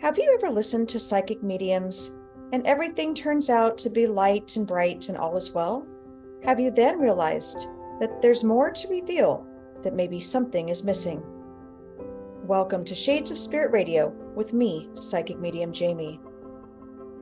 Have you ever listened to psychic mediums and everything turns out to be light and bright and all is well? Have you then realized that there's more to reveal, that maybe something is missing? Welcome to Shades of Spirit Radio with me, psychic medium Jaime.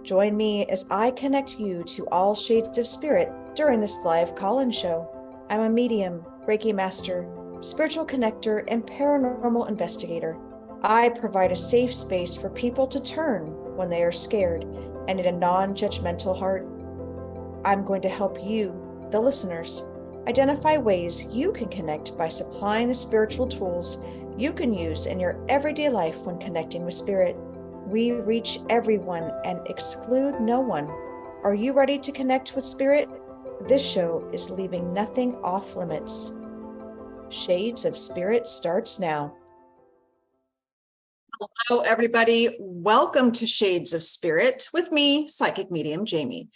Join me as I connect you to all shades of spirit during this live call-in show. I'm a medium, Reiki master, spiritual connector, and paranormal investigator. I provide a safe space for people to turn when they are scared and in a non-judgmental heart. I'm going to help you, the listeners, identify ways you can connect by supplying the spiritual tools you can use in your everyday life when connecting with spirit. We reach everyone and exclude no one. Are you ready to connect with spirit? This show is leaving nothing off limits. Shades of Spirit starts now. Hello, everybody. Welcome to Shades of Spirit with me, psychic medium Jaime.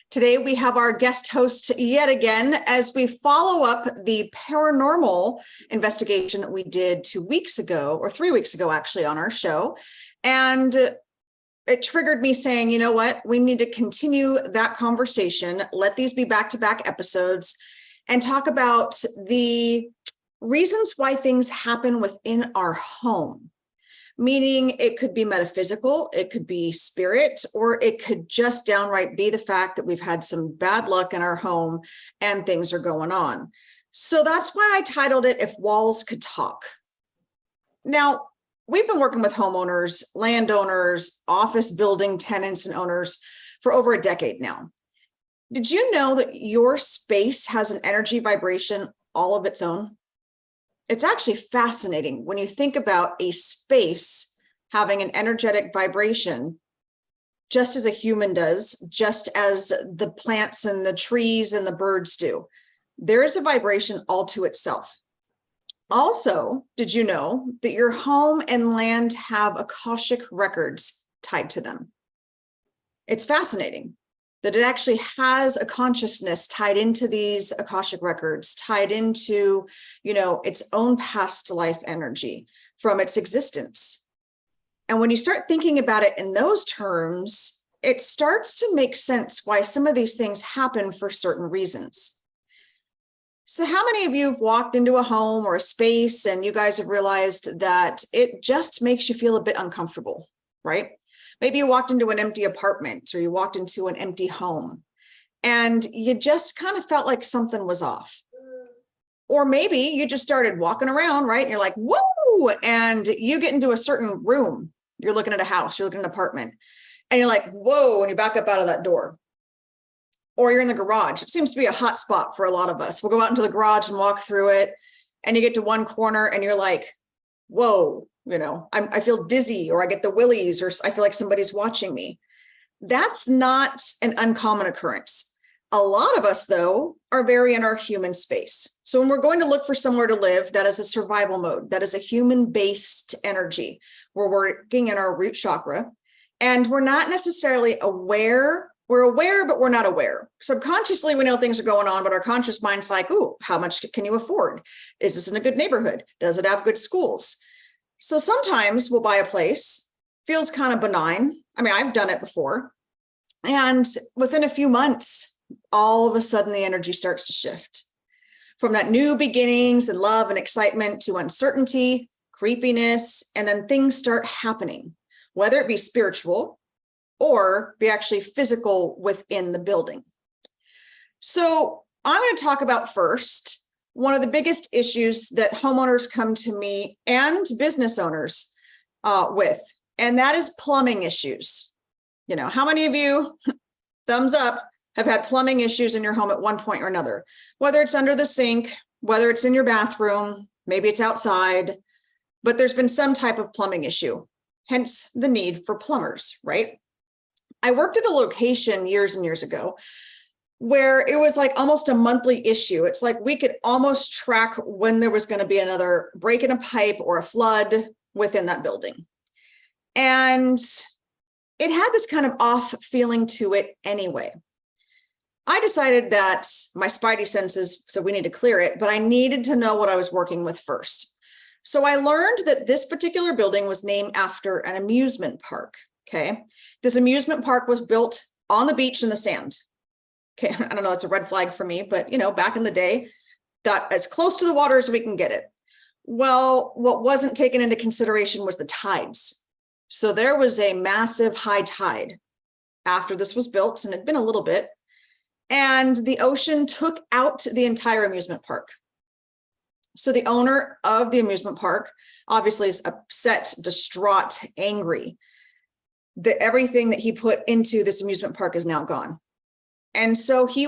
Today, we have our guest host yet again as we follow up the paranormal investigation that we did 2 weeks ago, or 3 weeks ago, actually, on our show. And it triggered me saying, you know what, we need to continue that conversation. Let these be back-to-back episodes and talk about the reasons why things happen within our home. Meaning it could be metaphysical, it could be spirit, or it could just downright be the fact that we've had some bad luck in our home and things are going on. So that's why I titled it, If Walls Could Talk. Now, we've been working with homeowners, landowners, office building tenants and owners for over a decade now. Did you know that your space has an energy vibration all of its own? It's actually fascinating when you think about a space having an energetic vibration, just as a human does, just as the plants and the trees and the birds do. There is a vibration all to itself. Also, did you know that your home and land have Akashic records tied to them? It's fascinating that it actually has a consciousness tied into these Akashic records, tied into, its own past life energy from its existence. And when you start thinking about it in those terms, it starts to make sense why some of these things happen for certain reasons. So how many of you have walked into a home or a space and you guys have realized that it just makes you feel a bit uncomfortable, right? Maybe you walked into an empty apartment or you walked into an empty home and you just kind of felt like something was off. Or maybe you just started walking around, right? And you're like, whoa, and you get into a certain room. You're looking at a house, you're looking at an apartment, and you're like, whoa, and you back up out of that door. Or you're in the garage. It seems to be a hot spot for a lot of us. We'll go out into the garage and walk through it, and you get to one corner and you're like, whoa, I feel dizzy, or I get the willies, or I feel like somebody's watching me. That's not an uncommon occurrence. A lot of us, though, are very in our human space. So when we're going to look for somewhere to live, that is a survival mode. That is a human-based energy. We're working in our root chakra, and we're not necessarily aware. We're aware, but we're not aware. Subconsciously, we know things are going on, but our conscious mind's like, ooh, how much can you afford? Is this in a good neighborhood? Does it have good schools? So sometimes we'll buy a place, feels kind of benign. I mean, I've done it before. And within a few months, all of a sudden the energy starts to shift from that new beginnings and love and excitement to uncertainty, creepiness, and then things start happening, whether it be spiritual or be actually physical within the building. So I'm going to talk about first one of the biggest issues that homeowners come to me and business owners with, and that is plumbing issues. How many of you, thumbs up, have had plumbing issues in your home at one point or another? Whether it's under the sink, whether it's in your bathroom, maybe it's outside, but there's been some type of plumbing issue, hence the need for plumbers, right? I worked at a location years and years ago where it was like almost a monthly issue. It's like we could almost track when there was going to be another break in a pipe or a flood within that building. And it had this kind of off feeling to it anyway. I decided that my spidey senses said we need to clear it, but I needed to know what I was working with first. So I learned that this particular building was named after an amusement park. Okay. This amusement park was built on the beach in the sand. Okay. I don't know. It's a red flag for me, but back in the day, thought as close to the water as we can get it. Well, what wasn't taken into consideration was the tides. So there was a massive high tide after this was built, and it'd been a little bit, and the ocean took out the entire amusement park. So the owner of the amusement park obviously is upset, distraught, angry that everything that he put into this amusement park is now gone. And so he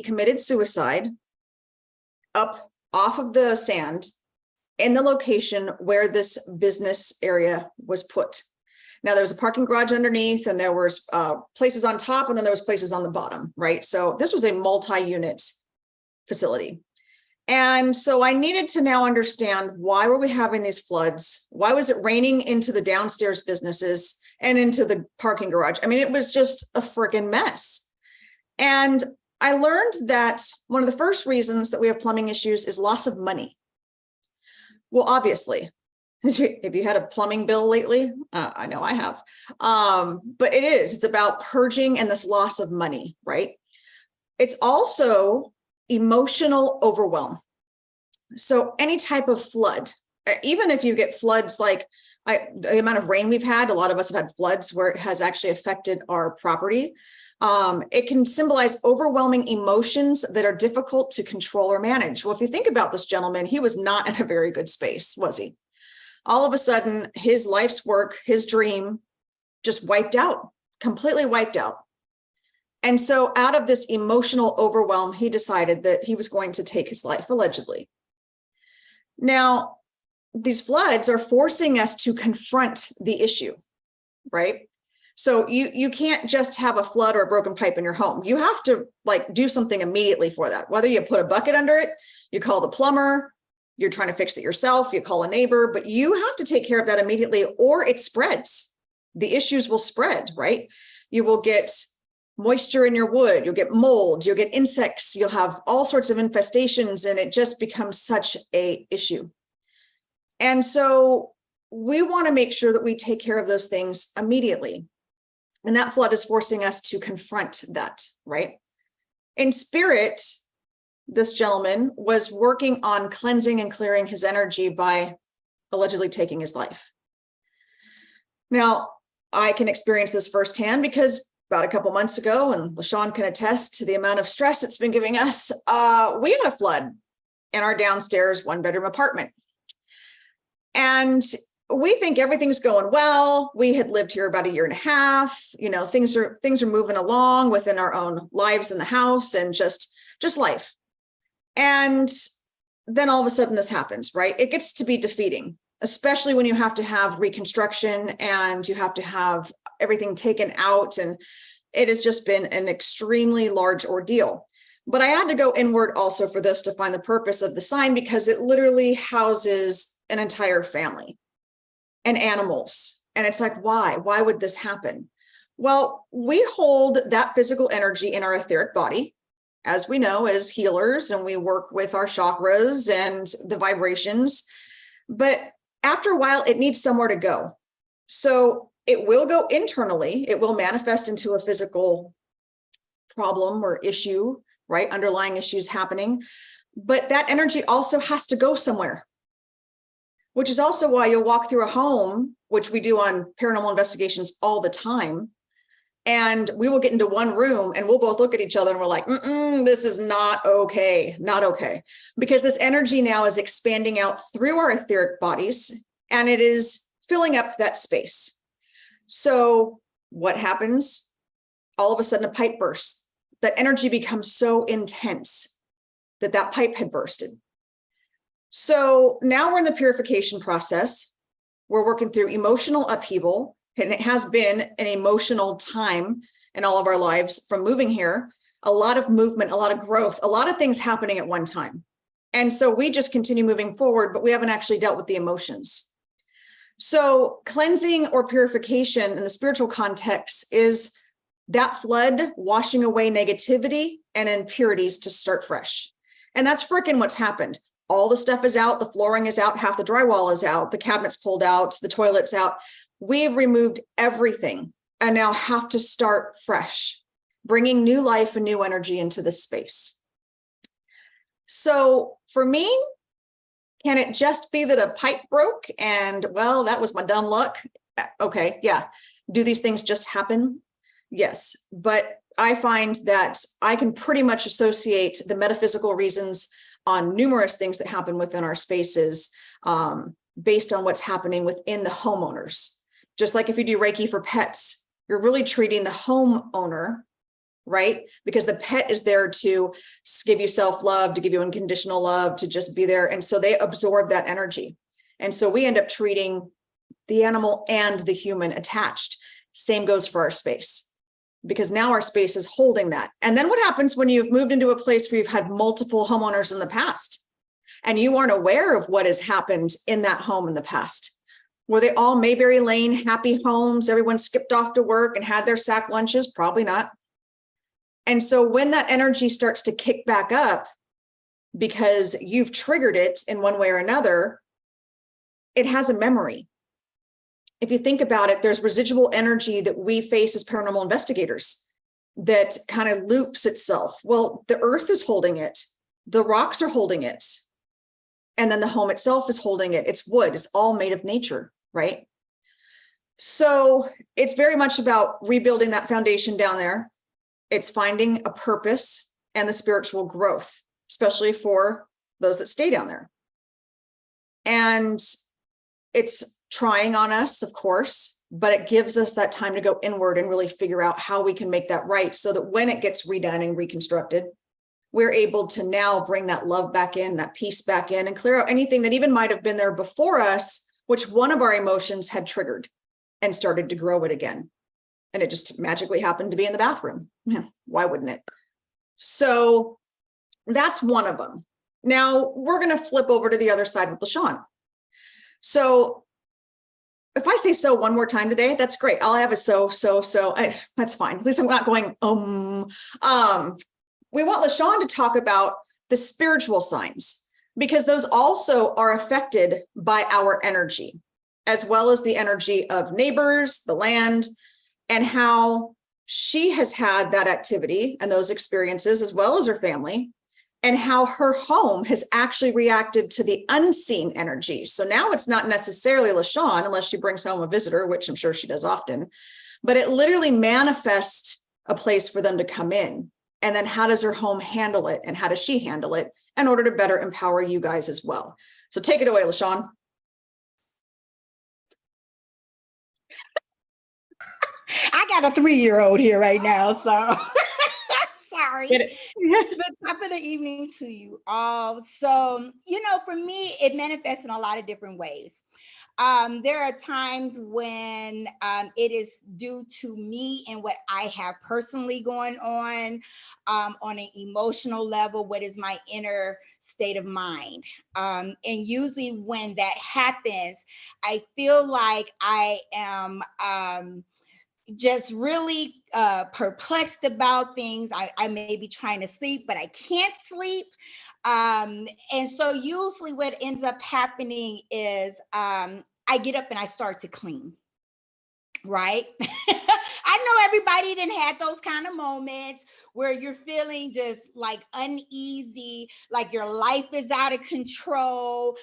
committed suicide up off of the sand in the location where this business area was put. Now, there was a parking garage underneath, and there was places on top, and then there was places on the bottom, right? So this was a multi-unit facility. And so I needed to now understand, why were we having these floods? Why was it raining into the downstairs businesses and into the parking garage? I mean, it was just a freaking mess. And I learned that one of the first reasons that we have plumbing issues is loss of money. Well, obviously, have you had a plumbing bill lately? I know I have. But it's about purging and this loss of money, right? It's also emotional overwhelm. So any type of flood, even if you get floods like the amount of rain we've had, a lot of us have had floods where it has actually affected our property. It can symbolize overwhelming emotions that are difficult to control or manage. Well, if you think about this gentleman, he was not in a very good space, was he? All of a sudden, his life's work, his dream, just wiped out, completely wiped out. And so out of this emotional overwhelm, he decided that he was going to take his life, allegedly. Now, these floods are forcing us to confront the issue, right? So you can't just have a flood or a broken pipe in your home. You have to do something immediately for that. Whether you put a bucket under it, you call the plumber, you're trying to fix it yourself, you call a neighbor, but you have to take care of that immediately, or it spreads. The issues will spread, right? You will get moisture in your wood, you'll get mold, you'll get insects, you'll have all sorts of infestations, and it just becomes such an issue. And so we want to make sure that we take care of those things immediately. And that flood is forcing us to confront that, right? In spirit, this gentleman was working on cleansing and clearing his energy by allegedly taking his life. Now, I can experience this firsthand because about a couple months ago, and LaShawn can attest to the amount of stress it's been giving us, we had a flood in our downstairs one-bedroom apartment. And we think everything's going well. We had lived here about a year and a half. Things are moving along within our own lives in the house and just life. And then all of a sudden this happens, right? It gets to be defeating, especially when you have to have reconstruction and you have to have everything taken out. And it has just been an extremely large ordeal. But I had to go inward also for this to find the purpose of the sign, because it literally houses an entire family and animals. And it's like, why? Why would this happen? Well, we hold that physical energy in our etheric body, as we know, as healers, and we work with our chakras and the vibrations. But after a while, it needs somewhere to go. So it will go internally. It will manifest into a physical problem or issue, right? Underlying issues happening. But that energy also has to go somewhere, which is also why you'll walk through a home, which we do on paranormal investigations all the time. And we will get into one room and we'll both look at each other and we're like, this is not okay, not okay. Because this energy now is expanding out through our etheric bodies and it is filling up that space. So what happens? All of a sudden a pipe bursts. That energy becomes so intense that pipe had bursted. So now we're in the purification process. We're working through emotional upheaval, and it has been an emotional time in all of our lives from moving here. A lot of movement, a lot of growth, a lot of things happening at one time. And so we just continue moving forward, but we haven't actually dealt with the emotions. So cleansing or purification in the spiritual context is that flood washing away negativity and impurities to start fresh. And that's freaking what's happened. all the stuff is out, the flooring is out, half the drywall is out, the cabinets pulled out, the toilet's out. We've removed everything and now have to start fresh, bringing new life and new energy into this space. So for me, can it just be that a pipe broke and, well, that was my dumb luck? Okay, yeah. Do these things just happen? Yes, but I find that I can pretty much associate the metaphysical reasons on numerous things that happen within our spaces based on what's happening within the homeowners. Just like if you do Reiki for pets, you're really treating the homeowner, right? Because the pet is there to give you self-love, to give you unconditional love, to just be there. And so they absorb that energy. And so we end up treating the animal and the human attached. Same goes for our space, because now our space is holding that. And then what happens when you've moved into a place where you've had multiple homeowners in the past and you aren't aware of what has happened in that home in the past? Were they all Mayberry Lane, happy homes? Everyone skipped off to work and had their sack lunches? Probably not. And so when that energy starts to kick back up because you've triggered it in one way or another, it has a memory. If you think about it, there's residual energy that we face as paranormal investigators that kind of loops itself. Well, the earth is holding it. The rocks are holding it. And then the home itself is holding it. It's wood. It's all made of nature, right? So it's very much about rebuilding that foundation down there. It's finding a purpose and the spiritual growth, especially for those that stay down there. And it's trying on us, of course, but it gives us that time to go inward and really figure out how we can make that right so that when it gets redone and reconstructed, we're able to now bring that love back in, that peace back in, and clear out anything that even might have been there before us, which one of our emotions had triggered and started to grow it again. And it just magically happened to be in the bathroom. Why wouldn't it? So that's one of them. Now we're going to flip over to the other side with LaShawn. So if I say so one more time today, that's great. All I have is so. That's fine. At least I'm not going, we want LaShawn to talk about the spiritual signs, because those also are affected by our energy, as well as the energy of neighbors, the land, and how she has had that activity and those experiences, as well as her family, and how her home has actually reacted to the unseen energy. So now it's not necessarily LaShawn, unless she brings home a visitor, which I'm sure she does often, but it literally manifests a place for them to come in. And then how does her home handle it? And how does she handle it in order to better empower you guys as well? So take it away, LaShawn. I got a 3-year-old here right now, so sorry. Good top of the evening to you all. So, for me, it manifests in a lot of different ways. There are times when it is due to me and what I have personally going on an emotional level. What is my inner state of mind? And usually when that happens, I feel like I am just really perplexed about things. I may be trying to sleep, but I can't sleep. And so usually what ends up happening is I get up and I start to clean, right? I know everybody didn't have those kind of moments where you're feeling just like uneasy, like your life is out of control,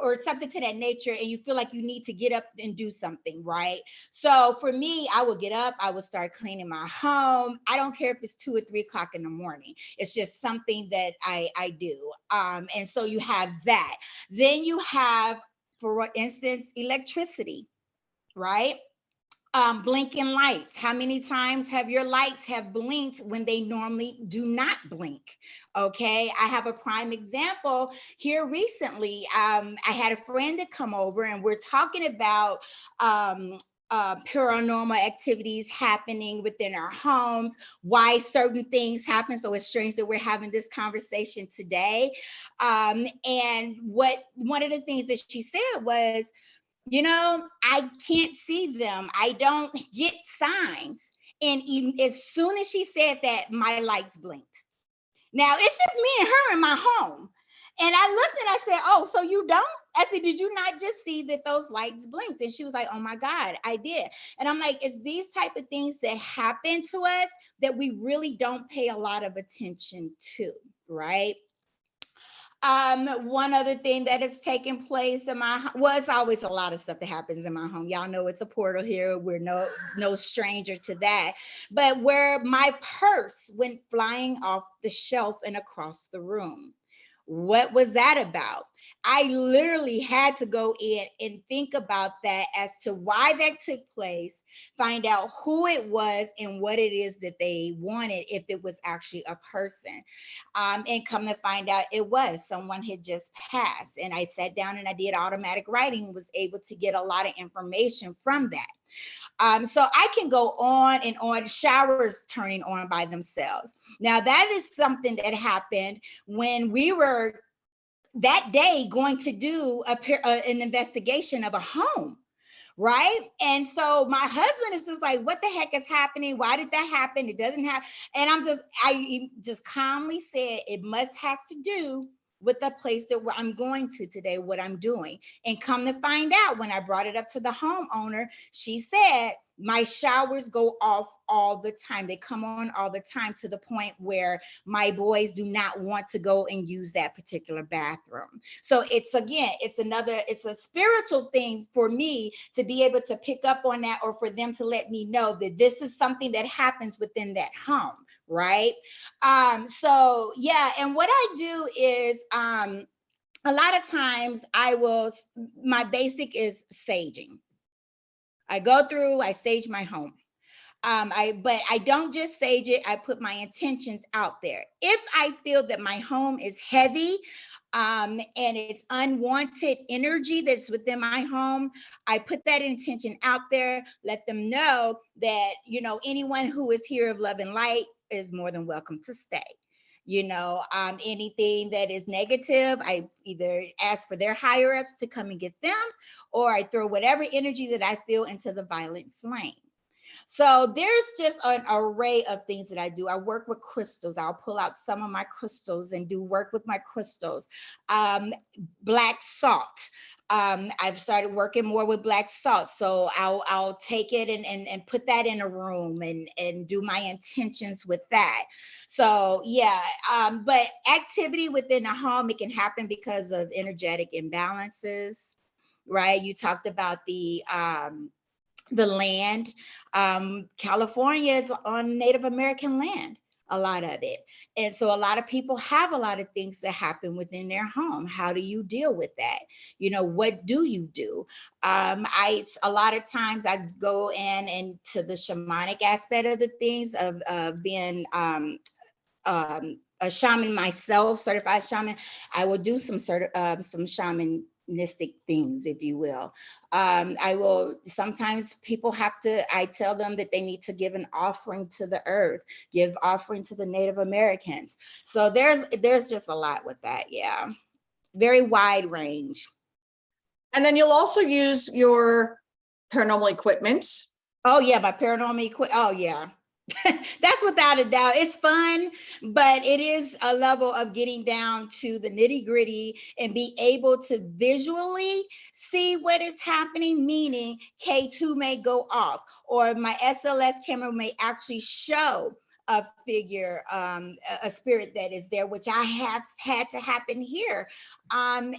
or something to that nature, and you feel like you need to get up and do something, right? So for me, I will get up, I will start cleaning my home. I don't care if it's 2 or 3 o'clock in the morning. It's just something that I do. And so you have that. Then you have, for instance, electricity, right? Blinking lights. How many times have your lights have blinked when they normally do not blink? Okay, I have a prime example here recently. I had a friend to come over and we're talking about paranormal activities happening within our homes, why certain things happen. So it's strange that we're having this conversation today. And one of the things that she said was, I can't see them. I don't get signs. And even as soon as she said that, my lights blinked. Now, it's just me and her in my home. And I looked and I said, oh, so you don't? I said, did you not just see that those lights blinked? And she was like, oh my God, I did. And I'm like, it's these type of things that happen to us that we really don't pay a lot of attention to, right? One other thing that has taken place in my, well, it's always a lot of stuff that happens in my home. Y'all know it's a portal here. We're no stranger to that. But where my purse went flying off the shelf and across the room. What was that about? I literally had to go in and think about that as to why that took place, find out who it was and what it is that they wanted, if it was actually a person. And come to find out it was someone had just passed. And I sat down and I did automatic writing, was able to get a lot of information from that. So I can go on and on, showers turning on by themselves. Now, that is something that happened when we were that day going to do an investigation of a home. Right. And so my husband is just like, what the heck is happening? Why did that happen? It doesn't have. And I just calmly said, it must have to do with the place that I'm going to today, what I'm doing. And come to find out, when I brought it up to the homeowner, she said, my showers go off all the time. They come on all the time, to the point where my boys do not want to go and use that particular bathroom. So it's a spiritual thing for me to be able to pick up on that, or for them to let me know that this is something that happens within that home. Right. So yeah. And what I do is, a lot of times my basic is saging. I go through, I sage my home. But I don't just sage it, I put my intentions out there. If I feel that my home is heavy, and it's unwanted energy that's within my home, I put that intention out there, let them know that, anyone who is here of love and light is more than welcome to stay. Anything that is negative, I either ask for their higher ups to come and get them, or I throw whatever energy that I feel into the violet flame. So there's just an array of things that I do. I work with crystals. I'll pull out some of my crystals and do work with my crystals. Black salt. I've started working more with black salt. So I'll take it and put that in a room and do my intentions with that. So yeah, but activity within the home, it can happen because of energetic imbalances, right? You talked about the land. California is on Native American land, a lot of it. And so a lot of people have a lot of things that happen within their home. How do you deal with that? What do you do? A lot of times I go into the shamanic aspect of the things, of being a shaman myself, certified shaman. I will do some shamanistic things, if you will. I will, sometimes people I tell them that they need to give an offering to the earth, give offering to the Native Americans. So there's just a lot with that. Yeah. Very wide range. And then you'll also use your paranormal equipment. Oh yeah, my paranormal equipment. Oh yeah. That's without a doubt. It's fun, but it is a level of getting down to the nitty gritty and be able to visually see what is happening, meaning K2 may go off, or my SLS camera may actually show a figure, a spirit that is there, which I have had to happen here. And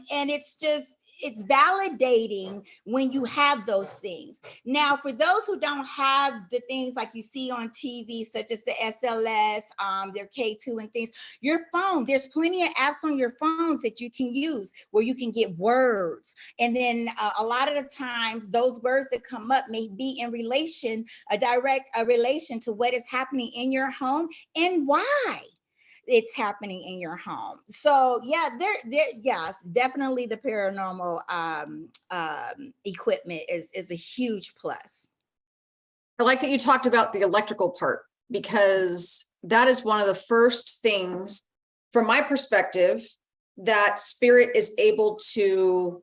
it's validating when you have those things. Now, for those who don't have the things like you see on TV, such as the SLS, their K2 and things, your phone, there's plenty of apps on your phones that you can use where you can get words. And then a lot of the times those words that come up may be in relation, a relation to what is happening in your home and why it's happening in your home. So yeah, yes, definitely the paranormal equipment is a huge plus. I like that you talked about the electrical part, because that is one of the first things, from my perspective, that spirit is able to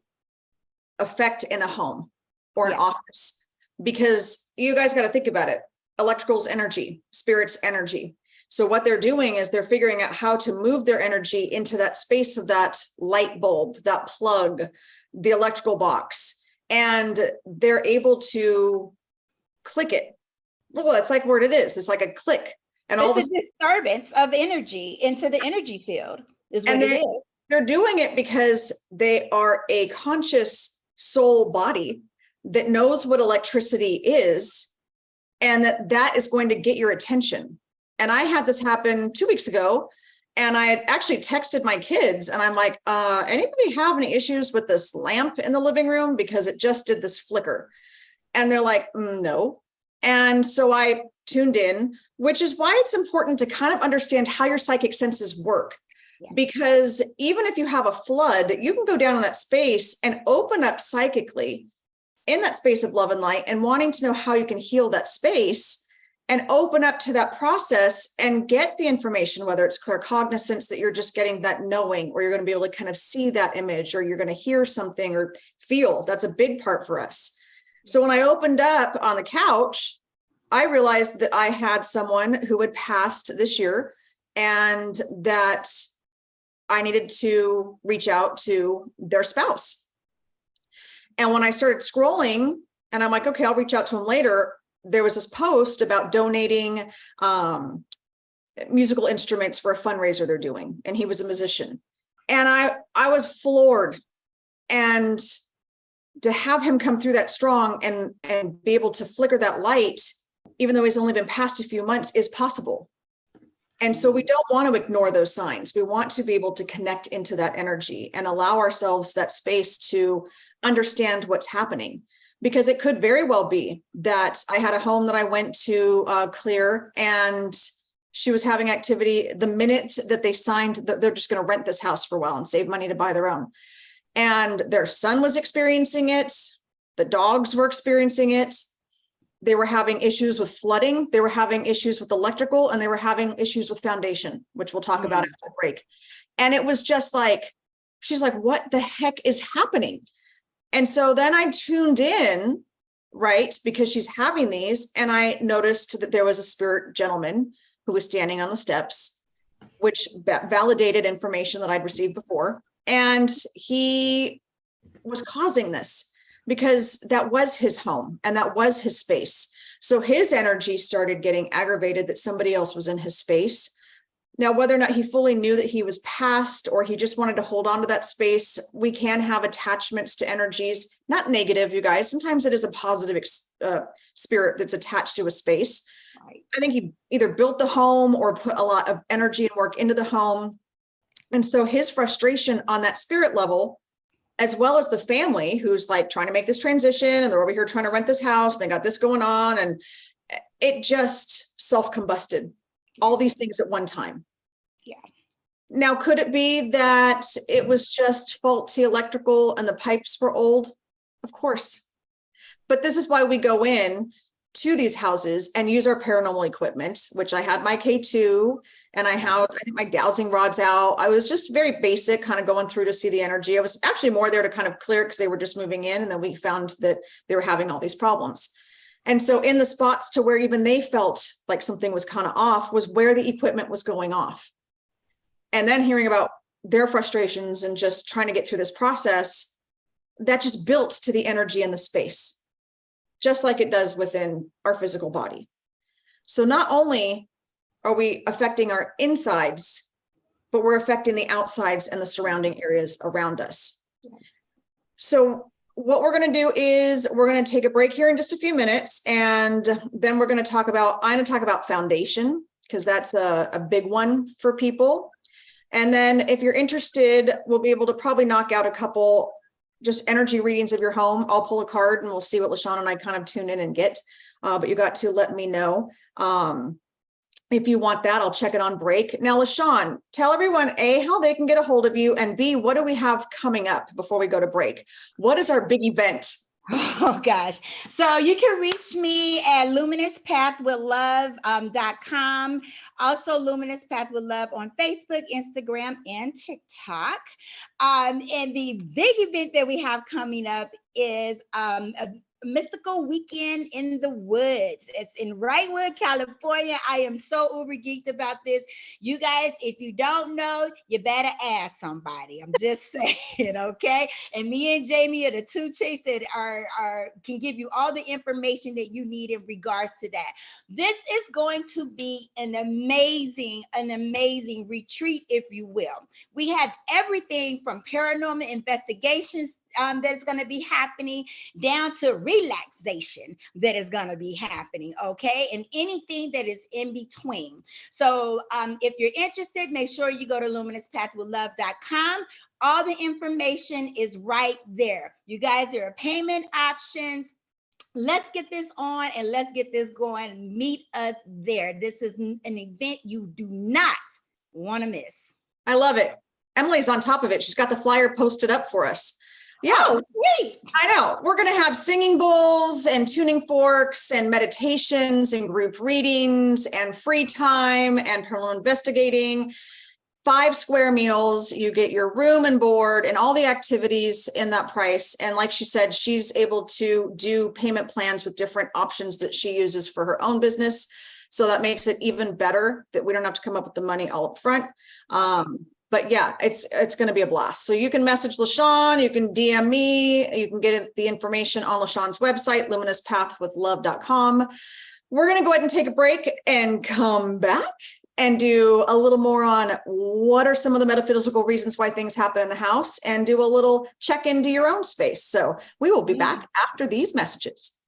affect in a home or an office. Because you guys got to think about it. Electrical's energy, spirit's energy. So what they're doing is they're figuring out how to move their energy into that space of that light bulb, that plug, the electrical box, and they're able to click it. Well, that's like what it is. It's like a click. And all it's a disturbance of energy into the energy field is what it is. They're doing it because they are a conscious soul body that knows what electricity is, and that is going to get your attention. And I had this happen 2 weeks ago, and I had actually texted my kids, and I'm like, anybody have any issues with this lamp in the living room? Because it just did this flicker. And they're like, no. And so I tuned in, which is why it's important to kind of understand how your psychic senses work. Yeah. Because even if you have a flood, you can go down in that space and open up psychically in that space of love and light, and wanting to know how you can heal that space and open up to that process and get the information, whether it's claircognizance that you're just getting that knowing, or you're going to be able to kind of see that image, or you're going to hear something or feel. That's a big part for us. So when I opened up on the couch, I realized that I had someone who had passed this year, and that I needed to reach out to their spouse. And when I started scrolling, and I'm like, okay, I'll reach out to him later, there was this post about donating musical instruments for a fundraiser they're doing. And he was a musician. And I was floored. And to have him come through that strong and be able to flicker that light, even though he's only been passed a few months, is possible. And so we don't want to ignore those signs. We want to be able to connect into that energy and allow ourselves that space to understand what's happening. Because it could very well be that I had a home that I went to clear, and she was having activity the minute that they signed that they're just going to rent this house for a while and save money to buy their own. And their son was experiencing it. The dogs were experiencing it. They were having issues with flooding. They were having issues with electrical, and they were having issues with foundation, which we'll talk about after the break. And it was just like, she's like, what the heck is happening? And so then I tuned in, right, because she's having these, and I noticed that there was a spirit gentleman who was standing on the steps, which validated information that I'd received before. And he was causing this because that was his home and that was his space. So his energy started getting aggravated that somebody else was in his space. Now, whether or not he fully knew that he was passed, or he just wanted to hold on to that space, we can have attachments to energies, not negative, you guys. Sometimes it is a positive spirit that's attached to a space. Right. I think he either built the home or put a lot of energy and work into the home. And so his frustration on that spirit level, as well as the family who's like trying to make this transition, and they're over here trying to rent this house, and they got this going on, and it just self-combusted. All these things at one time. Yeah. Now, could it be that it was just faulty electrical and the pipes were old? Of course. But this is why we go in to these houses and use our paranormal equipment, which I had my K2, and I think my dowsing rods out. I was just very basic, kind of going through to see the energy. I was actually more there to kind of clear it because they were just moving in, and then we found that they were having all these problems. And so in the spots to where even they felt like something was kind of off was where the equipment was going off. And then hearing about their frustrations and just trying to get through this process, that just built to the energy in the space, just like it does within our physical body. So not only are we affecting our insides, but we're affecting the outsides and the surrounding areas around us. So what we're going to do is we're going to take a break here in just a few minutes, and then I'm going to talk about foundation, because that's a big one for people. And then if you're interested, we'll be able to probably knock out a couple just energy readings of your home. I'll pull a card and we'll see what LaShawn and I kind of tune in and get, but you got to let me know. If you want that, I'll check it on break. Now, LaShawn, tell everyone, A, how they can get a hold of you, and B, what do we have coming up before we go to break? What is our big event? Oh, gosh. So you can reach me at luminouspathwithlove.com. Also, Luminous Path with Love on Facebook, Instagram, and TikTok. And the big event that we have coming up is mystical weekend in the woods. It's in Wrightwood, California. I am so uber geeked about this. You guys, if you don't know, you better ask somebody. I'm just saying, okay? And me and Jamie are the two chicks that can give you all the information that you need in regards to that. This is going to be an amazing retreat, if you will. We have everything from paranormal investigations that is going to be happening down to relaxation that is going to be happening, okay? And anything that is in between. So if you're interested, make sure you go to luminouspathwithlove.com. All the information is right there. You guys, there are payment options. Let's get this on and let's get this going. Meet us there. This is an event you do not want to miss. I love it. Emily's on top of it. She's got the flyer posted up for us. Yeah. Oh, sweet. I know. We're going to have singing bowls and tuning forks and meditations and group readings and free time and paranormal investigating. 5 square meals. You get your room and board and all the activities in that price. And like she said, she's able to do payment plans with different options that she uses for her own business. So that makes it even better that we don't have to come up with the money all up front. But yeah, it's going to be a blast. So you can message LaShawn, you can DM me, you can get the information on LaShawn's website, luminouspathwithlove.com. We're going to go ahead and take a break and come back and do a little more on what are some of the metaphysical reasons why things happen in the house and do a little check into your own space. So we will be back after these messages.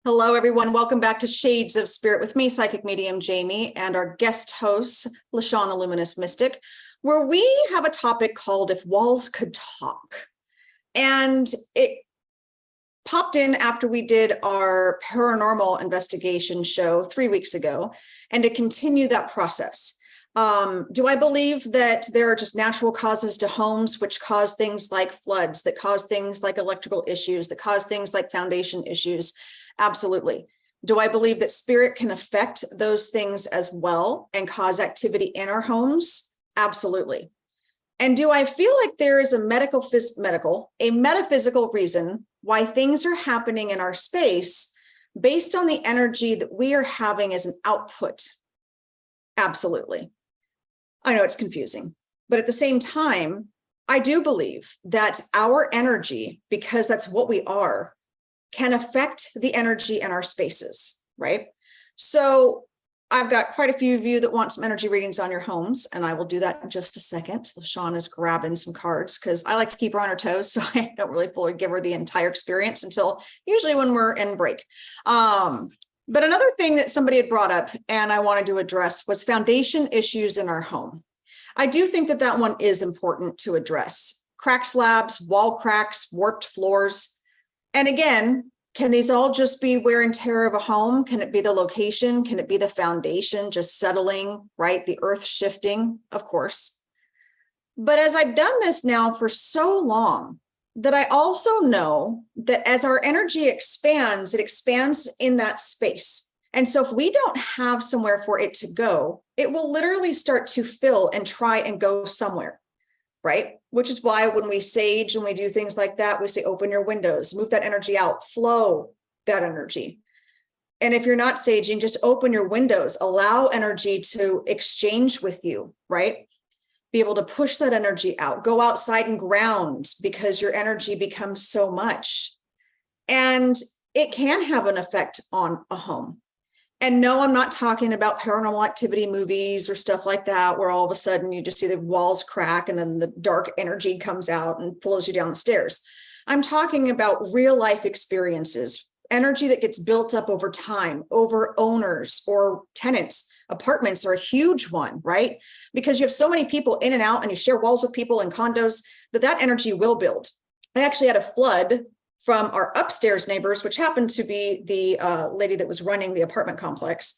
Hello, everyone. Welcome back to Shades of Spirit with me, psychic medium Jamie, and our guest host, LaShawn, a luminous mystic, where we have a topic called If Walls Could Talk. And it popped in after we did our paranormal investigation show 3 weeks ago, and to continue that process. Do I believe that there are just natural causes to homes which cause things like floods, that cause things like electrical issues, that cause things like foundation issues? Absolutely. Do I believe that spirit can affect those things as well and cause activity in our homes? Absolutely. And do I feel like there is a metaphysical reason why things are happening in our space based on the energy that we are having as an output? Absolutely. I know it's confusing, but at the same time, I do believe that our energy, because that's what we are, can affect the energy in our spaces, right? So I've got quite a few of you that want some energy readings on your homes, and I will do that in just a second. LaShawn is grabbing some cards because I like to keep her on her toes, so I don't really fully give her the entire experience until usually when we're in break. But another thing that somebody had brought up and I wanted to address was foundation issues in our home. I do think that that one is important to address. Cracked slabs, wall cracks, warped floors. And again, can these all just be wear and tear of a home? Can it be the location? Can it be the foundation just settling, right? The earth shifting, of course. But as I've done this now for so long, that I also know that as our energy expands, it expands in that space. And so if we don't have somewhere for it to go, it will literally start to fill and try and go somewhere. Right? Which is why when we sage and we do things like that, we say, open your windows, move that energy out, flow that energy. And if you're not saging, just open your windows, allow energy to exchange with you, right? Be able to push that energy out, go outside and ground because your energy becomes so much. And it can have an effect on a home. And no, I'm not talking about paranormal activity movies or stuff like that, where all of a sudden you just see the walls crack and then the dark energy comes out and pulls you down the stairs. I'm talking about real life experiences, energy that gets built up over time, over owners or tenants. Apartments are a huge one, right? Because you have so many people in and out and you share walls with people in condos that energy will build. I actually had a flood from our upstairs neighbors, which happened to be the lady that was running the apartment complex.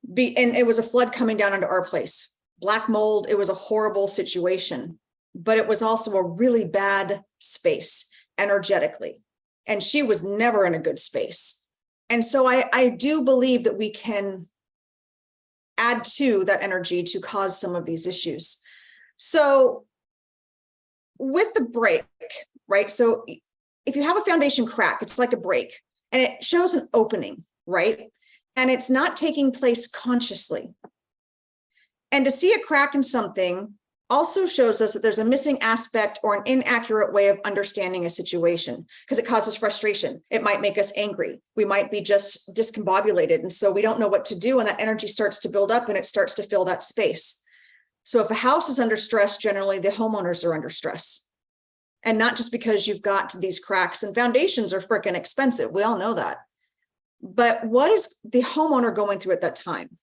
And it was a flood coming down into our place. Black mold, it was a horrible situation, but it was also a really bad space energetically. And she was never in a good space. And so I do believe that we can add to that energy to cause some of these issues. So with the break, right? So if you have a foundation crack, it's like a break and it shows an opening, right? And it's not taking place consciously. And to see a crack in something also shows us that there's a missing aspect or an inaccurate way of understanding a situation because it causes frustration. It might make us angry. We might be just discombobulated. And so we don't know what to do. And that energy starts to build up and it starts to fill that space. So if a house is under stress, generally the homeowners are under stress. And not just because you've got these cracks, and foundations are freaking expensive. We all know that. But what is the homeowner going through at that time?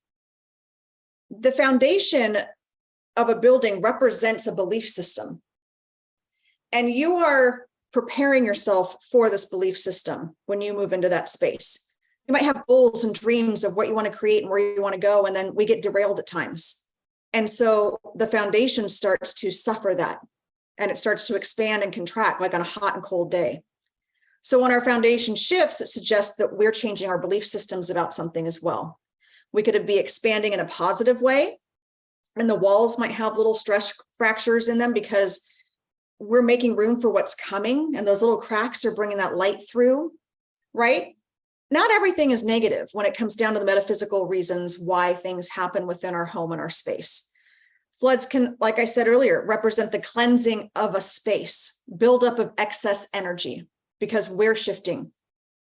The foundation of a building represents a belief system. And you are preparing yourself for this belief system when you move into that space. You might have goals and dreams of what you want to create and where you want to go, and then we get derailed at times. And so the foundation starts to suffer that, and it starts to expand and contract like on a hot and cold day. So when our foundation shifts, it suggests that we're changing our belief systems about something as well. We could be expanding in a positive way, and the walls might have little stress fractures in them because we're making room for what's coming, and those little cracks are bringing that light through, right? Not everything is negative when it comes down to the metaphysical reasons why things happen within our home and our space. Floods can, like I said earlier, represent the cleansing of a space, buildup of excess energy, because we're shifting.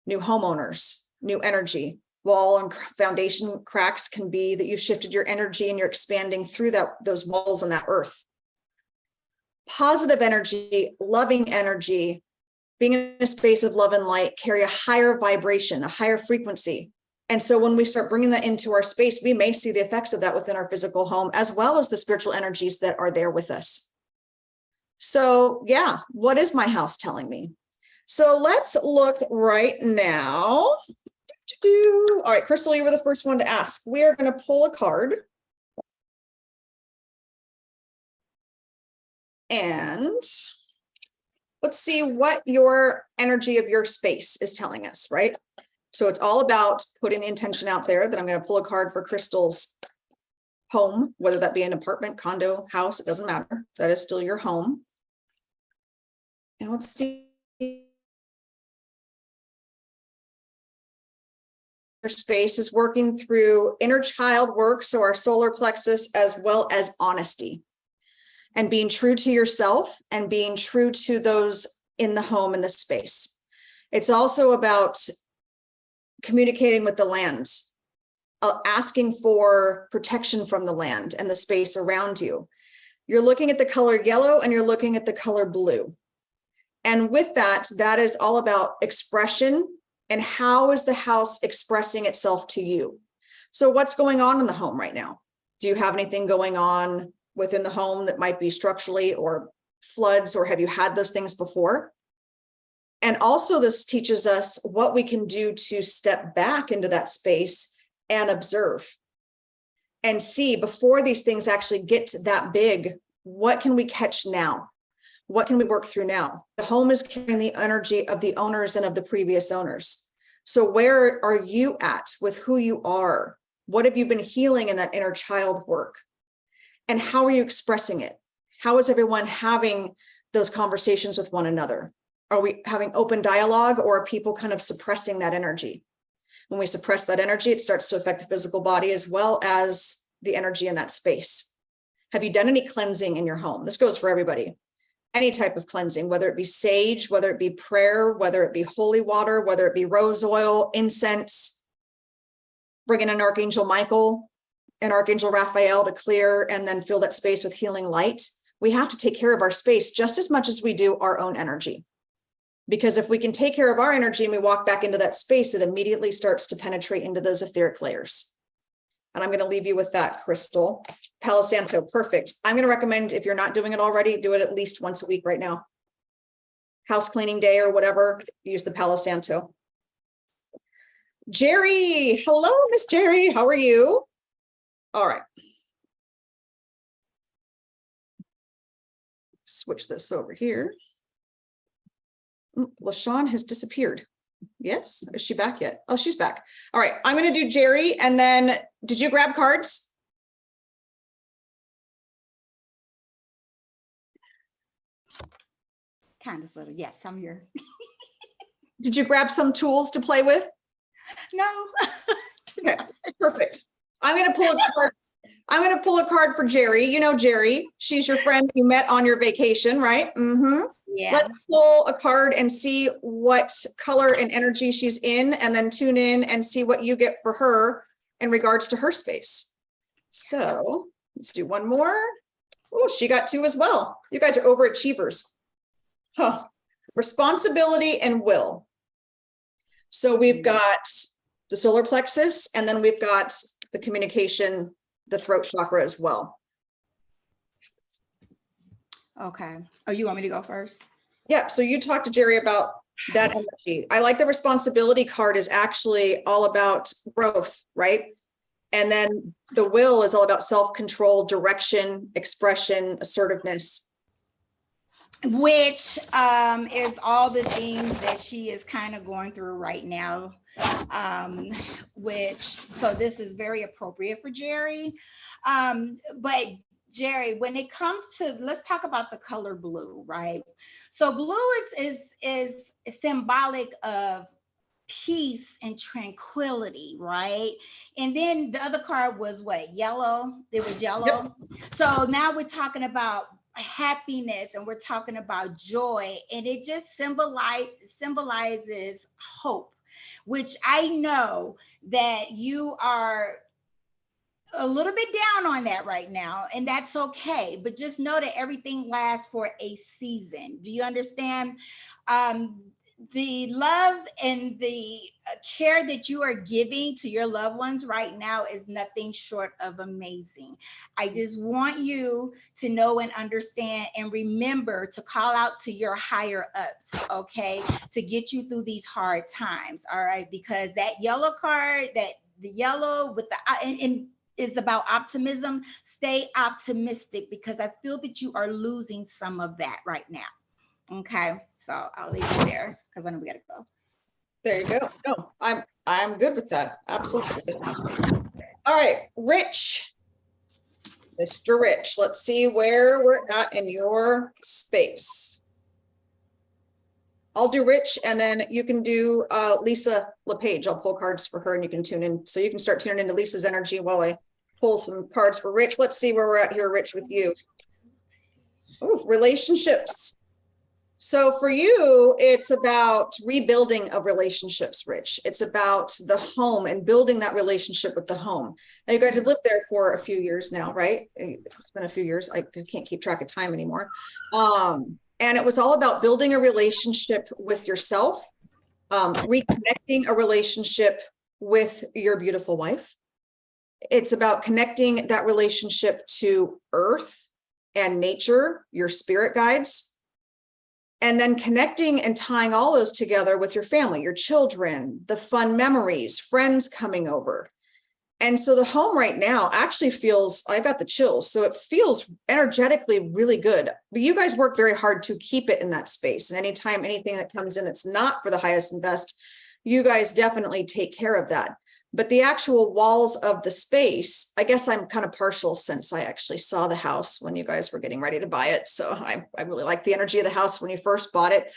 New homeowners, new energy. Wall and foundation cracks can be that you've shifted your energy and you're expanding through those walls and that earth. Positive energy, loving energy, being in a space of love and light, carry a higher vibration, a higher frequency. And so when we start bringing that into our space, we may see the effects of that within our physical home, as well as the spiritual energies that are there with us. So yeah, what is my house telling me? So let's look right now. All right, Crystal, you were the first one to ask. We are going to pull a card. And let's see what your energy of your space is telling us, right? So it's all about putting the intention out there that I'm going to pull a card for Crystal's home, whether that be an apartment, condo, house, it doesn't matter. That is still your home. And let's see. Your space is working through inner child work, so our solar plexus, as well as honesty and being true to yourself and being true to those in the home and the space. It's also about communicating with the land, asking for protection from the land and the space around you. You're looking at the color yellow and you're looking at the color blue. And with that, that is all about expression and how is the house expressing itself to you. So what's going on in the home right now? Do you have anything going on within the home that might be structurally or floods, or have you had those things before? And also this teaches us what we can do to step back into that space and observe and see before these things actually get that big, what can we catch now? What can we work through now? The home is carrying the energy of the owners and of the previous owners. So where are you at with who you are? What have you been healing in that inner child work? And how are you expressing it? How is everyone having those conversations with one another? Are we having open dialogue, or are people kind of suppressing that energy? When we suppress that energy, it starts to affect the physical body as well as the energy in that space. Have you done any cleansing in your home? This goes for everybody. Any type of cleansing, whether it be sage, whether it be prayer, whether it be holy water, whether it be rose oil, incense, bring in an Archangel Michael, an Archangel Raphael to clear and then fill that space with healing light. We have to take care of our space just as much as we do our own energy. Because if we can take care of our energy and we walk back into that space, it immediately starts to penetrate into those etheric layers. And I'm going to leave you with that, Crystal. Palo Santo, perfect. I'm going to recommend, if you're not doing it already, do it at least once a week right now. House cleaning day or whatever, use the Palo Santo. Jerry, hello, Miss Jerry. How are you? All right. Switch this over here. LaShawn has disappeared. Yes, is she back yet? Oh, she's back. All right, I'm going to do Jerry, and then did you grab cards? Kind of, sort of. Yes, I'm here. Did you grab some tools to play with? No. Okay, perfect. I'm going to pull a card. I'm going to pull a card for Jerry. You know Jerry. She's your friend you met on your vacation, right? Mm-hmm. Yeah. Let's pull a card and see what color and energy she's in, and then tune in and see what you get for her in regards to her space. So let's do one more. Oh, she got 2 as well. You guys are overachievers. Huh. Responsibility and will. So we've got the solar plexus, and then we've got the communication, the throat chakra as well. Okay. Oh, you want me to go first? Yeah. So you talked to Jerry about that energy. I like the responsibility card is actually all about growth, right? And then the will is all about self-control, direction, expression, assertiveness. Which is all the things that she is kind of going through right now. So this is very appropriate for Jerry. But Jerry, when it comes to, let's talk about the color blue, right? So blue is symbolic of peace and tranquility, right? And then the other card was what? Yellow. It was yellow. Yep. So now we're talking about happiness and we're talking about joy, and it just symbolizes hope, which I know that you are a little bit down on that right now, and that's okay, but just know that everything lasts for a season. Do you understand? The love and the care that you are giving to your loved ones right now is nothing short of amazing. I just want you to know and understand and remember to call out to your higher ups, okay, to get you through these hard times, all right? Because that yellow card, the yellow with the, and is about optimism. Stay optimistic, because I feel that you are losing some of that right now. Okay, so I'll leave it there because I know we gotta go. There you go. No, I'm good with that. Absolutely. All right, Rich, Mr. Rich. Let's see where we're at in your space. I'll do Rich, and then you can do Lisa LePage. I'll pull cards for her, and you can tune in. So you can start tuning into Lisa's energy while I pull some cards for Rich. Let's see where we're at here, Rich, with you. Ooh, relationships. So for you, it's about rebuilding of relationships, Rich. It's about the home and building that relationship with the home. Now, you guys have lived there for a few years now, right? It's been a few years. I can't keep track of time anymore. And it was all about building a relationship with yourself, reconnecting a relationship with your beautiful wife. It's about connecting that relationship to earth and nature, your spirit guides. And then connecting and tying all those together with your family, your children, the fun memories, friends coming over. And so the home right now actually feels, I got the chills. So it feels energetically really good. But you guys work very hard to keep it in that space. And anytime anything that comes in that's not for the highest and best, you guys definitely take care of that. But the actual walls of the space, I guess I'm kind of partial since I actually saw the house when you guys were getting ready to buy it. So I really like the energy of the house when you first bought it.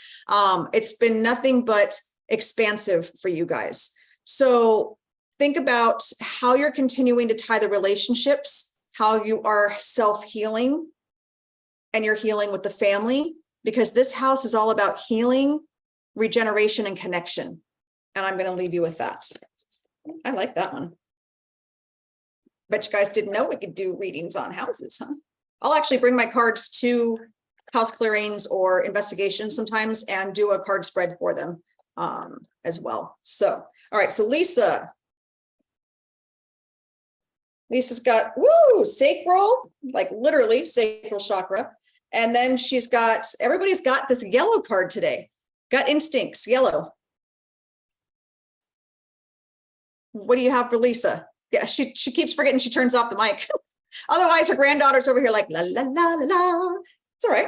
It's been nothing but expansive for you guys. So think about how you're continuing to tie the relationships, how you are self-healing, and you're healing with the family, because this house is all about healing, regeneration, and connection. And I'm going to leave you with that. I like that one. Bet you guys didn't know we could do readings on houses, huh? I'll actually bring my cards to house clearings or investigations sometimes and do a card spread for them as well. So, all right. So Lisa's got, woo, sacral, like literally sacral chakra. And then she's got, everybody's got this yellow card today. Gut instincts, yellow. What do you have for Lisa? Yeah, she keeps forgetting she turns off the mic. Otherwise, her granddaughter's over here like, la, la, la, la, la. It's all right.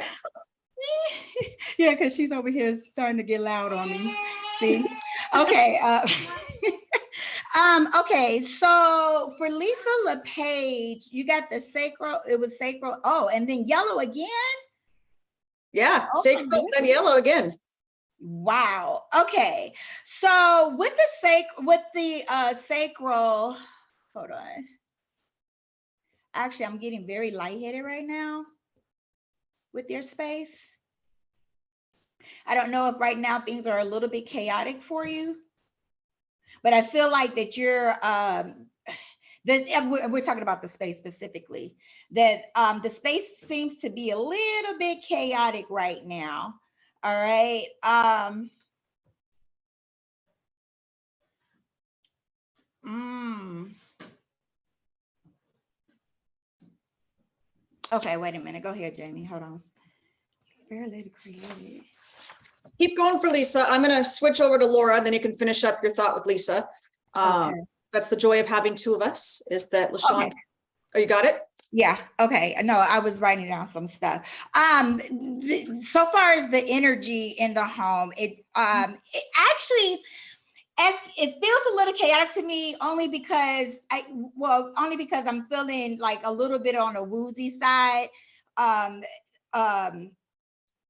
Yeah, because she's over here starting to get loud on me. See? Okay. Okay, so for Lisa LePage, you got the sacral, it was sacral. Oh, and then yellow again? Yeah, Oh, sacral, then yellow again. Wow. Okay. So with the sacral, hold on. Actually, I'm getting very lightheaded right now with your space. I don't know if right now things are a little bit chaotic for you, but I feel like that you're we're talking about the space specifically, that the space seems to be a little bit chaotic right now. All right. Okay, wait a minute. Go ahead, Jamie. Hold on. Fairly created. Keep going for Lisa. I'm going to switch over to Laura, and then you can finish up your thought with Lisa. Okay. That's the joy of having two of us, is that LaShawn. Okay. Oh, you got it? Yeah. Okay. No, I was writing down some stuff. So far as the energy in the home, it actually, as it feels a little chaotic to me, only because I'm feeling like a little bit on a woozy side.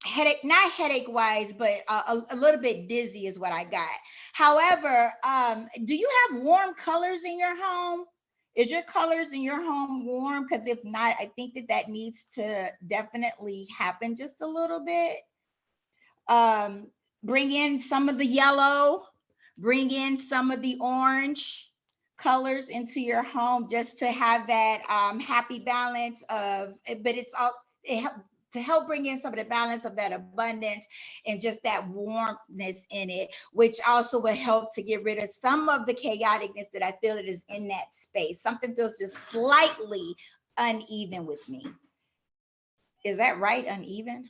Headache, not headache wise, but a little bit dizzy is what I got. However, do you have warm colors in your home? Is your colors in your home warm? Because if not, I think that needs to definitely happen just a little bit. Bring in some of the yellow, bring in some of the orange colors into your home just to have that happy balance of, but it's all, to help bring in some of the balance of that abundance and just that warmness in it, which also will help to get rid of some of the chaoticness that I feel that is in that space. Something feels just slightly uneven with me. Is that right? Uneven?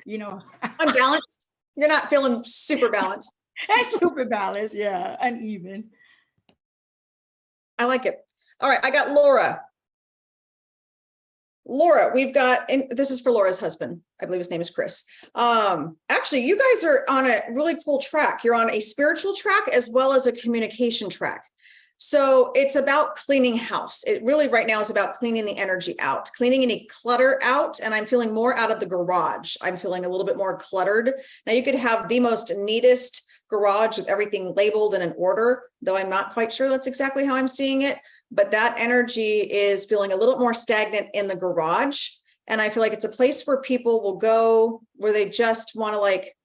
You know, Unbalanced. You're not feeling super balanced. That's super balanced. Yeah, uneven. I like it. All right, I got Laura. Laura, we've got, and this is for Laura's husband. I believe his name is Chris. Actually, you guys are on a really cool track. You're on a spiritual track as well as a communication track. So it's about cleaning house. It really right now is about cleaning the energy out, cleaning any clutter out. And I'm feeling more out of the garage. I'm feeling a little bit more cluttered. Now you could have the most neatest garage with everything labeled and in order, though I'm not quite sure that's exactly how I'm seeing it. But that energy is feeling a little more stagnant in the garage. And I feel like it's a place where people will go where they just want to, like,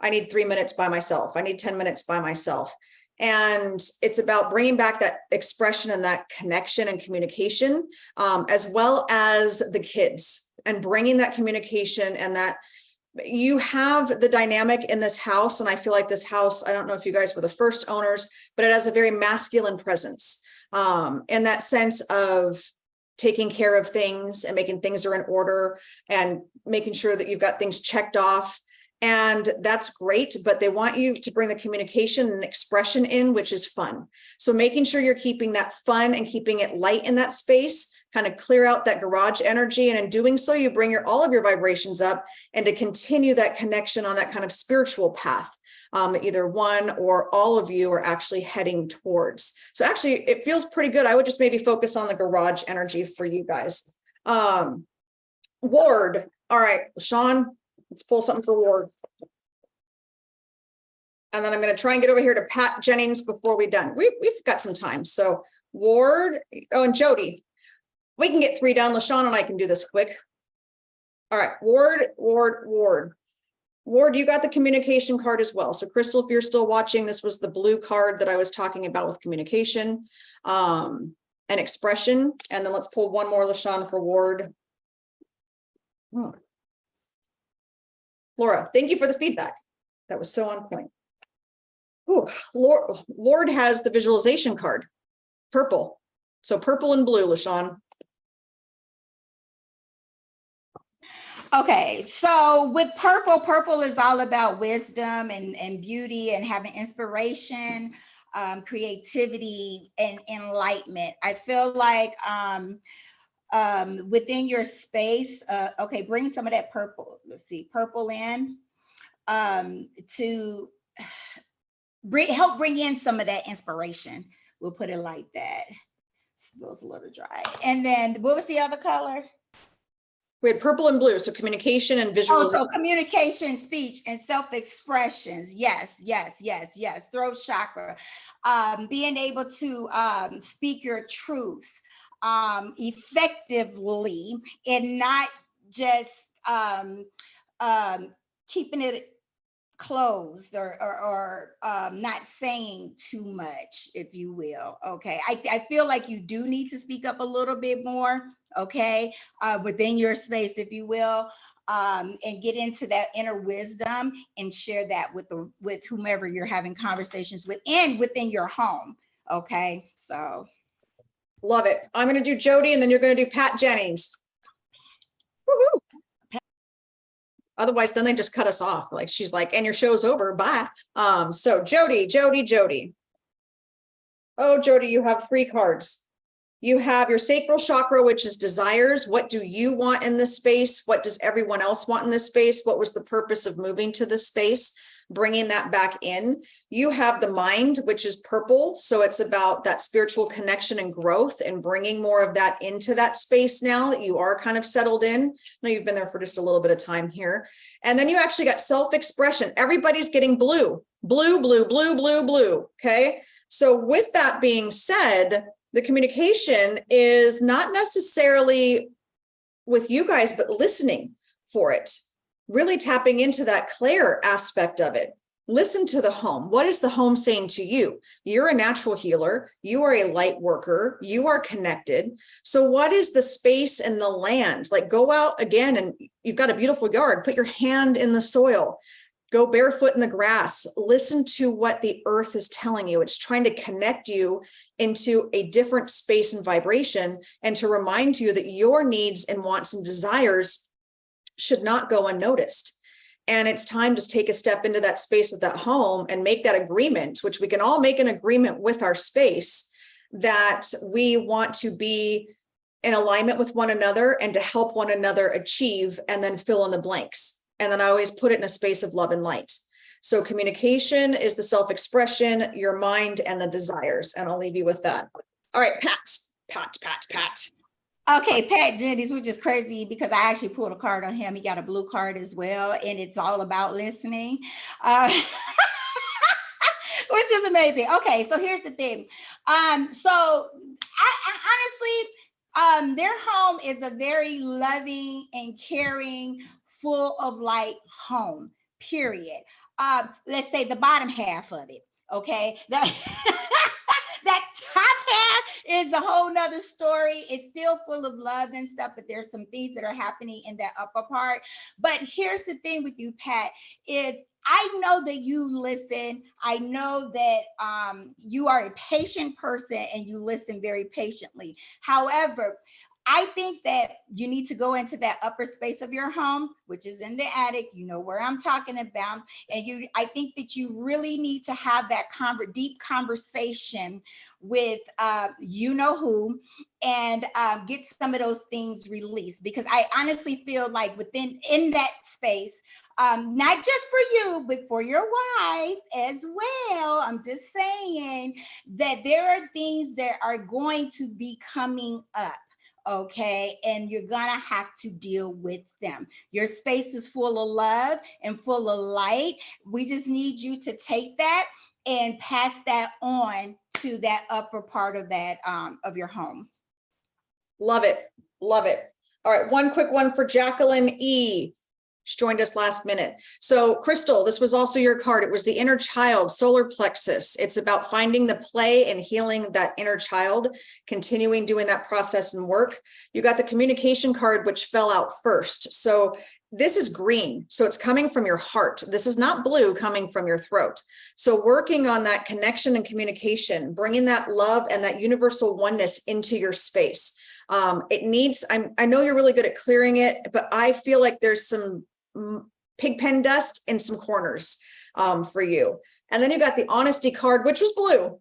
I need 3 minutes by myself. I need 10 minutes by myself. And it's about bringing back that expression and that connection and communication, as well as the kids, and bringing that communication, and that you have the dynamic in this house. And I feel like this house, I don't know if you guys were the first owners, but it has a very masculine presence, in that sense of taking care of things and making things are in order and making sure that you've got things checked off. And that's great, but they want you to bring the communication and expression in, which is fun. So making sure you're keeping that fun and keeping it light in that space, kind of clear out that garage energy. And in doing so, you bring all of your vibrations up, and to continue that connection on that kind of spiritual path. Either one or all of you are actually heading towards. So actually, it feels pretty good. I would just maybe focus on the garage energy for you guys. Ward. All right, Sean, let's pull something for Ward. And then I'm going to try and get over here to Pat Jennings before we're done. We've got some time. So Ward, oh, and Jody. We can get 3 done. LaShawn and I can do this quick. All right, Ward, you got the communication card as well. So Crystal, if you're still watching, this was the blue card that I was talking about with communication and expression. And then let's pull one more, LaShawn, for Ward. Oh. Laura, thank you for the feedback. That was so on point. Ooh, Ward has the visualization card, purple. So purple and blue, LaShawn. Okay, so with purple is all about wisdom and beauty and having inspiration, creativity, and enlightenment. I feel like within your space, okay, bring some of that purple. Let's see, purple in to help bring in some of that inspiration. We'll put it like that. It feels a little dry. And then what was the other color? We had purple and blue, so communication and visualization. Oh, so communication, speech, and self-expressions. Yes, yes, yes, yes. Throat chakra. Being able to speak your truths effectively and not just keeping it closed or not saying too much, if you will. Okay, I feel like you do need to speak up a little bit more, okay, within your space, if you will, and get into that inner wisdom and share that with whomever you're having conversations with and within your home. Okay, so love it. I'm going to do Jody, and then you're going to do Pat Jennings. Woohoo! Otherwise, then they just cut us off. Like she's like, and your show's over. Bye. So Jody. Oh, Jody, you have 3 cards. You have your sacral chakra, which is desires. What do you want in this space? What does everyone else want in this space? What was the purpose of moving to this space? Bringing that back in. You have the mind, which is purple. So it's about that spiritual connection and growth and bringing more of that into that space now that you are kind of settled in. I know you've been there for just a little bit of time here. And then you actually got self-expression. Everybody's getting blue, blue, blue, blue, blue, blue. Okay. So with that being said, the communication is not necessarily with you guys, but listening for it. Really tapping into that Claire aspect of it. Listen to the home. What is the home saying to you? You're a natural healer. You are a light worker. You are connected. So what is the space and the land? Like go out again, and you've got a beautiful yard. Put your hand in the soil. Go barefoot in the grass. Listen to what the earth is telling you. It's trying to connect you into a different space and vibration, and to remind you that your needs and wants and desires should not go unnoticed. And it's time to take a step into that space of that home and make that agreement, which we can all make an agreement with our space, that we want to be in alignment with one another and to help one another achieve, and then fill in the blanks. And then I always put it in a space of love and light. So communication is the self-expression, your mind, and the desires. And I'll leave you with that. All right, Pat. Okay, Pat Jennings, which is crazy because I actually pulled a card on him. He got a blue card as well, and it's all about listening, which is amazing. Okay, so here's the thing. So I honestly, their home is a very loving and caring, full of light home, period. Let's say the bottom half of it, okay? That top half is a whole nother story. It's still full of love and stuff, but there's some things that are happening in that upper part. But here's the thing with you, Pat, is I know that you listen. I know that you are a patient person and you listen very patiently. However, I think that you need to go into that upper space of your home, which is in the attic. You know where I'm talking about. And I think that you really need to have that deep conversation with you know who, and get some of those things released. Because I honestly feel like in that space, not just for you, but for your wife as well. I'm just saying that there are things that are going to be coming up. Okay, and you're gonna have to deal with them. Your space is full of love and full of light. We just need you to take that and pass that on to that upper part of that of your home. Love it. All right, one quick one for Jacqueline E. She joined us last minute. So Crystal, this was also your card. It was the inner child, solar plexus. It's about finding the play and healing that inner child, continuing doing that process and work. You got the communication card, which fell out first. So this is green. So it's coming from your heart. This is not blue coming from your throat. So working on that connection and communication, bringing that love and that universal oneness into your space. It needs, I know you're really good at clearing it, but I feel like there's some pig pen dust in some corners for you. And then you got the honesty card, which was blue.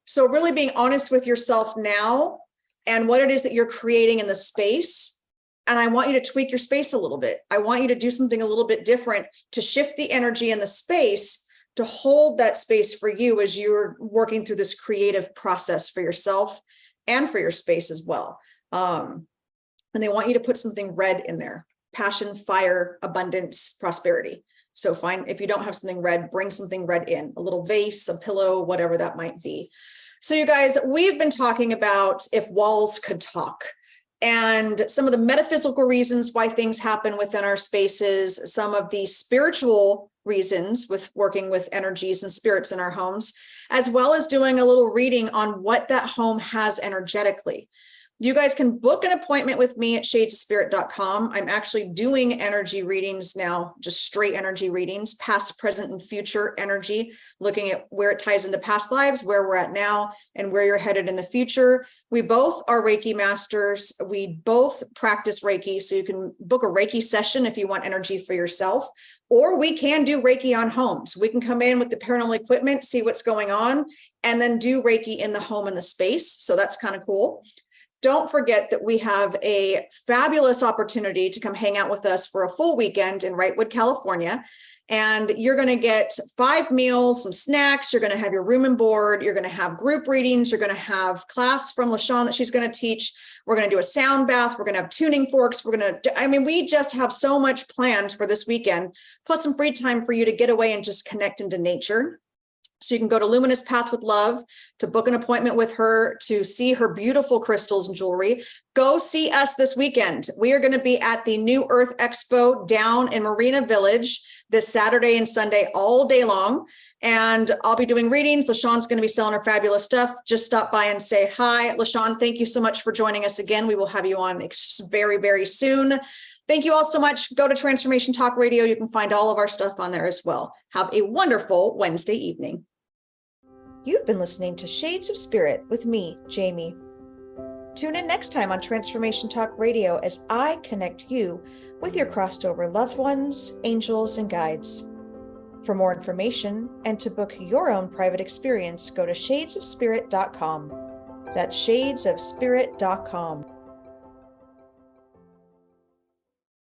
So really being honest with yourself now and what it is that you're creating in the space. And I want you to tweak your space a little bit. I want you to do something a little bit different to shift the energy in the space to hold that space for you as you're working through this creative process for yourself and for your space as well. And they want you to put something red in there: passion, fire, abundance, prosperity. So fine, if you don't have something red, bring something red in, a little vase, a pillow, whatever that might be. So you guys, we've been talking about if walls could talk, and some of the metaphysical reasons why things happen within our spaces, some of the spiritual reasons with working with energies and spirits in our homes, as well as doing a little reading on what that home has energetically. You guys can book an appointment with me at shadesofspirit.com. I'm actually doing energy readings now, just straight energy readings, past, present, and future energy, looking at where it ties into past lives, where we're at now, and where you're headed in the future. We both are Reiki masters. We both practice Reiki, so you can book a Reiki session if you want energy for yourself, or we can do Reiki on homes. We can come in with the paranormal equipment, see what's going on, and then do Reiki in the home and the space. So that's kind of cool. Don't forget that we have a fabulous opportunity to come hang out with us for a full weekend in Wrightwood, California. And you're going to get 5 meals, some snacks. You're going to have your room and board. You're going to have group readings. You're going to have class from LaShawn that she's going to teach. We're going to do a sound bath. We're going to have tuning forks. We just have so much planned for this weekend, plus some free time for you to get away and just connect into nature. So you can go to Luminous Path with Love to book an appointment with her to see her beautiful crystals and jewelry. Go see us this weekend. We are going to be at the New Earth Expo down in Marina Village this Saturday and Sunday all day long. And I'll be doing readings. LaShawn's going to be selling her fabulous stuff. Just stop by and say hi. LaShawn, thank you so much for joining us again. We will have you on very, very soon. Thank you all so much. Go to Transformation Talk Radio. You can find all of our stuff on there as well. Have a wonderful Wednesday evening. You've been listening to Shades of Spirit with me, Jaime. Tune in next time on Transformation Talk Radio as I connect you with your crossed over loved ones, angels, and guides. For more information and to book your own private experience, go to shadesofspirit.com. That's shadesofspirit.com.